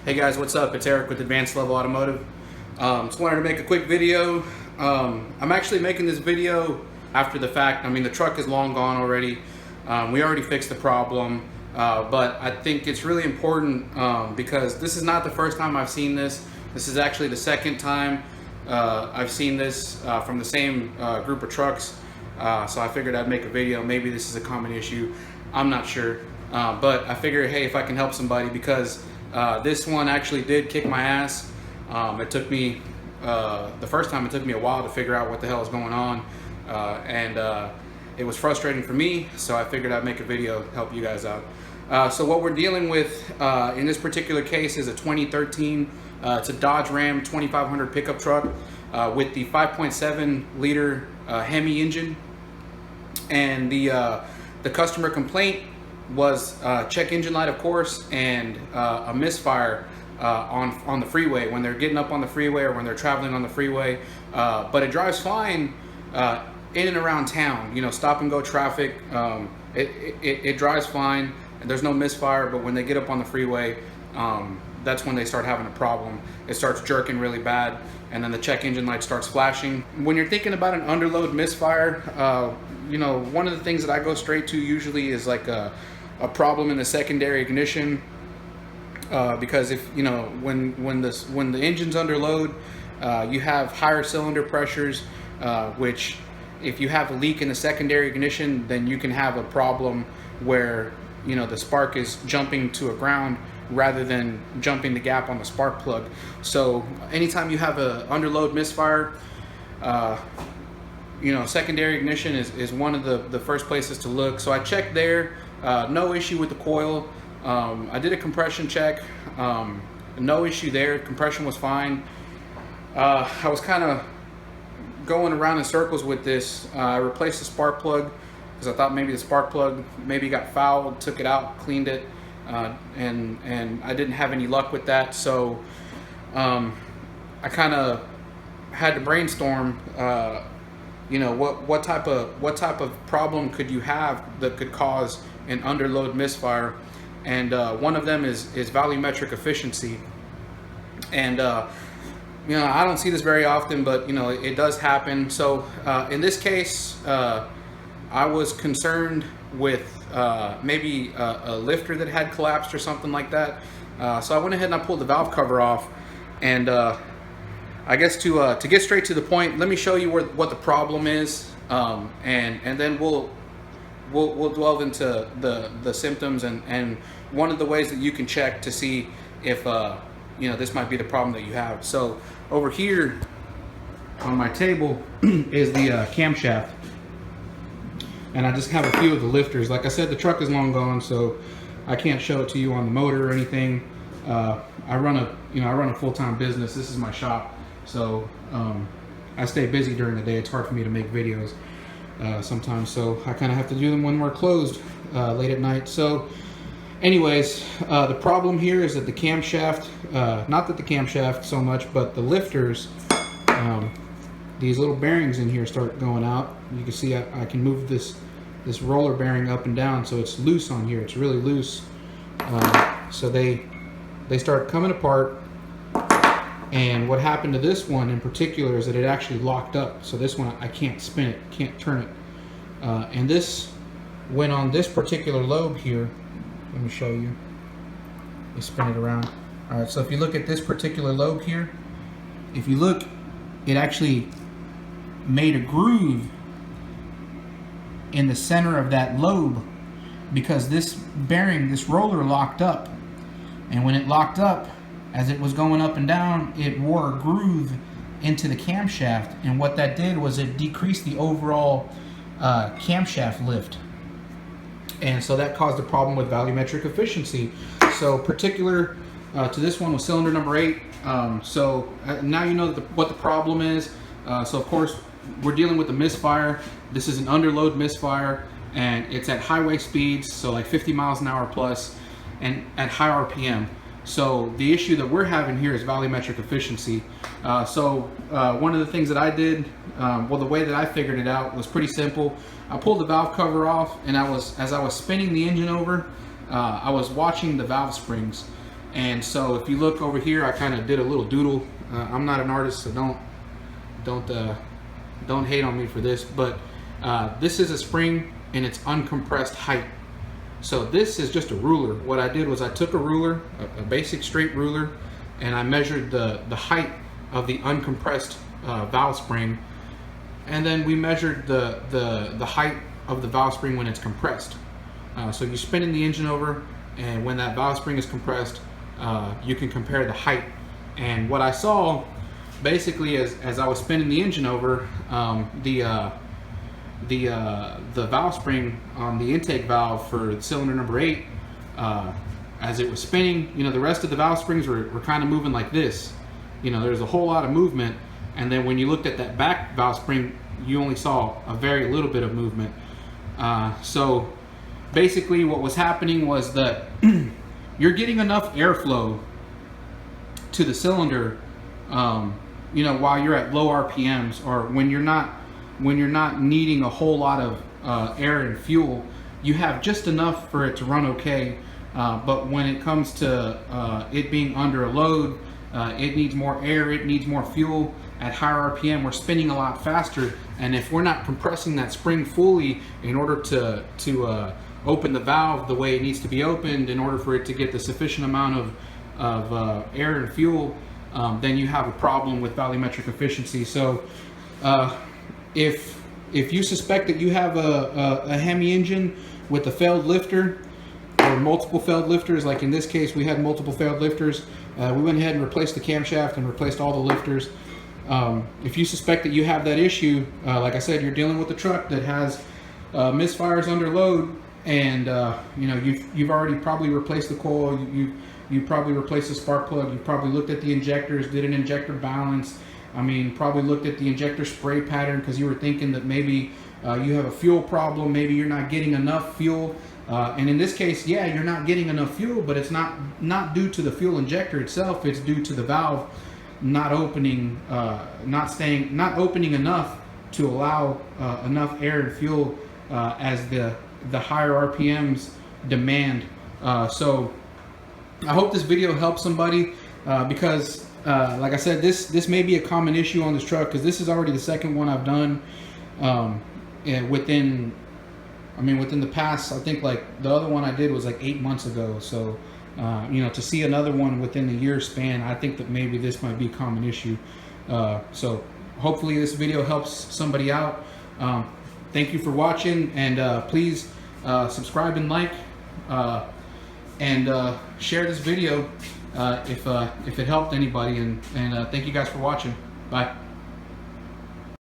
Hey guys, what's up? It's Eric with Advanced Level Automotive. Just wanted to make a quick video. I'm actually making this video after the fact. I mean, the truck is long gone already. We already fixed the problem, but I think it's really important because this is not the first time I've seen this. This is actually the second time I've seen this from the same group of trucks. So I figured I'd make a video. Maybe this is a common issue. I'm not sure. But I figured, hey, if I can help somebody, because this one actually did kick my ass. It took me, the first time it took me a while to figure out what the hell is going on. And it was frustrating for me, so I figured I'd make a video to help you guys out. So what we're dealing with in this particular case is a 2013, it's a Dodge Ram 2500 pickup truck with the 5.7 liter Hemi engine. And the customer complaint was check engine light, of course, and a misfire on the freeway when they're getting up on the freeway or when they're traveling on the freeway. But it drives fine in and around town, you know, stop and go traffic. It drives fine and there's no misfire, but when they get up on the freeway, that's when they start having a problem. It starts jerking really bad, and then the check engine light starts flashing. When you're thinking about an underload misfire, you know, one of the things that I go straight to usually is like a problem in the secondary ignition, because if you know when the engine's under load, you have higher cylinder pressures, which if you have a leak in the secondary ignition, then you can have a problem where, you know, the spark is jumping to a ground rather than jumping the gap on the spark plug. So anytime you have a underload misfire, you know, secondary ignition is one of the first places to look. So I checked there, no issue with the coil. I did a compression check, no issue there, compression was fine. I was kind of going around in circles with this. I replaced the spark plug because I thought maybe the spark plug maybe got fouled, took it out, cleaned it, and I didn't have any luck with that. So I kind of had to brainstorm, you know, what type of problem could you have that could cause an underload misfire, and one of them is volumetric efficiency. And you know, I don't see this very often, but you know, it does happen. So in this case, I was concerned with maybe a lifter that had collapsed or something like that. So I went ahead and I pulled the valve cover off, and I guess to get straight to the point, let me show you what the problem is, and then we'll delve into the symptoms and one of the ways that you can check to see if you know, this might be the problem that you have. So over here on my table is the camshaft, and I just have a few of the lifters. Like I said, the truck is long gone, so I can't show it to you on the motor or anything. I run a full-time business. This is my shop, so I stay busy during the day. It's hard for me to make videos sometimes, so I kind of have to do them when we're closed late at night. So anyways, the problem here is that the camshaft, not that the camshaft so much, but the lifters, these little bearings in here start going out. You can see I can move this roller bearing up and down, so it's loose on here. It's really loose. So they start coming apart. And what happened to this one in particular is that it actually locked up. So this one, I can't spin it, can't turn it. And this went on this particular lobe here. Let me show you. Let me spin it around. All right, so if you look at this particular lobe here, if you look, it actually made a groove in the center of that lobe because this bearing, this roller locked up. And when it locked up, as it was going up and down, it wore a groove into the camshaft. And what that did was it decreased the overall camshaft lift. And so that caused a problem with volumetric efficiency. So particular to this one was cylinder number 8. So now you know what the problem is. So of course we're dealing with a misfire. This is an underload misfire, and it's at highway speeds, so like 50 miles an hour plus, and at high RPM. So the issue that we're having here is volumetric efficiency. So one of the things that I did, well, the way that I figured it out was pretty simple. I pulled the valve cover off, and as I was spinning the engine over, I was watching the valve springs. And so if you look over here, I kind of did a little doodle. I'm not an artist, so don't hate on me for this, but this is a spring and it's uncompressed height. So this is just a ruler. What I did was I took a ruler, a basic straight ruler, and I measured the height of the uncompressed valve spring, and then we measured the height of the valve spring when it's compressed. So you're spinning the engine over, and when that valve spring is compressed, you can compare the height. And what I saw basically as I was spinning the engine over, the valve spring on the intake valve for cylinder number 8, as it was spinning, you know, the rest of the valve springs were kind of moving like this. You know, there's a whole lot of movement, and then when you looked at that back valve spring, you only saw a very little bit of movement. So basically what was happening was that you're getting enough airflow to the cylinder, you know, while you're at low RPMs, or when you're not needing a whole lot of air and fuel. You have just enough for it to run okay, but when it comes to it being under a load, it needs more air, it needs more fuel. At higher RPM, we're spinning a lot faster, and if we're not compressing that spring fully in order to open the valve the way it needs to be opened, in order for it to get the sufficient amount of air and fuel, then you have a problem with volumetric efficiency. So if you suspect that you have a Hemi engine with a failed lifter, or multiple failed lifters, like in this case we had multiple failed lifters, we went ahead and replaced the camshaft and replaced all the lifters. If you suspect that you have that issue, like I said, you're dealing with a truck that has misfires under load, and you know, you've already probably replaced the coil, you probably replaced the spark plug, you probably looked at the injectors, did an injector balance, I mean, probably looked at the injector spray pattern because you were thinking that maybe you have a fuel problem, maybe you're not getting enough fuel. And in this case, yeah, you're not getting enough fuel, but it's not due to the fuel injector itself, it's due to the valve not opening, not opening enough to allow enough air and fuel as the higher RPMs demand. So I hope this video helps somebody, because like I said, this may be a common issue on this truck, because this is already the second one I've done within the past, I think, like the other one I did was like 8 months ago. So you know, to see another one within the year span, I think that maybe this might be a common issue. So hopefully this video helps somebody out. Thank you for watching, and please subscribe and like, and share this video if it helped anybody, and thank you guys for watching. Bye.